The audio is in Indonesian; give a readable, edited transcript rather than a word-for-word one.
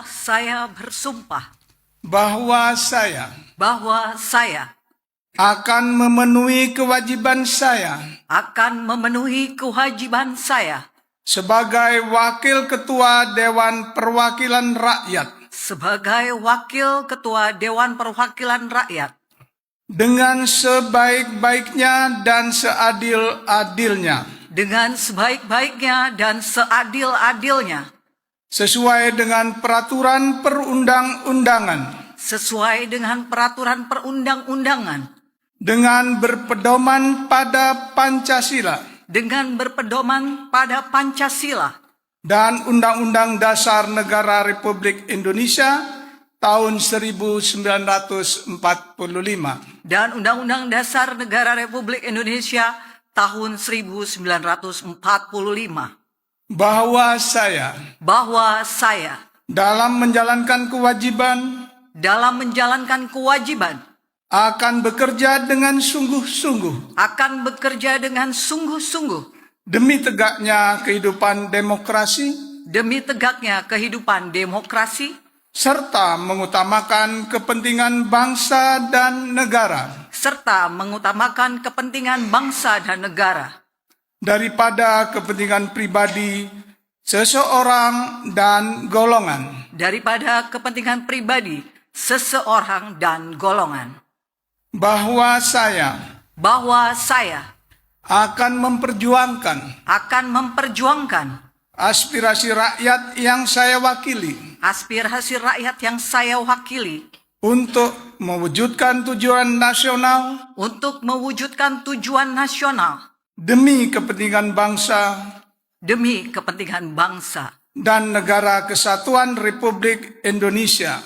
Saya bersumpah bahwa saya bahwa saya akan memenuhi kewajiban saya akan memenuhi kewajiban saya sebagai Wakil Ketua Dewan Perwakilan Rakyat sebagai Wakil Ketua Dewan Perwakilan Rakyat dengan sebaik-baiknya dan seadil-adilnya, dengan sebaik-baiknya dan seadil-adilnya, sesuai dengan peraturan perundang-undangan, sesuai dengan peraturan perundang-undangan, dengan berpedoman pada Pancasila dengan berpedoman pada Pancasila dan Undang-Undang Dasar Negara Republik Indonesia tahun 1945, dan Undang-Undang Dasar Negara Republik Indonesia tahun 1945, bahwa saya dalam menjalankan kewajiban akan bekerja dengan sungguh-sungguh demi tegaknya kehidupan demokrasi serta mengutamakan kepentingan bangsa dan negara daripada kepentingan pribadi seseorang dan golongan, bahwa saya akan memperjuangkan aspirasi rakyat yang saya wakili untuk mewujudkan tujuan nasional demi kepentingan bangsa dan negara kesatuan Republik Indonesia.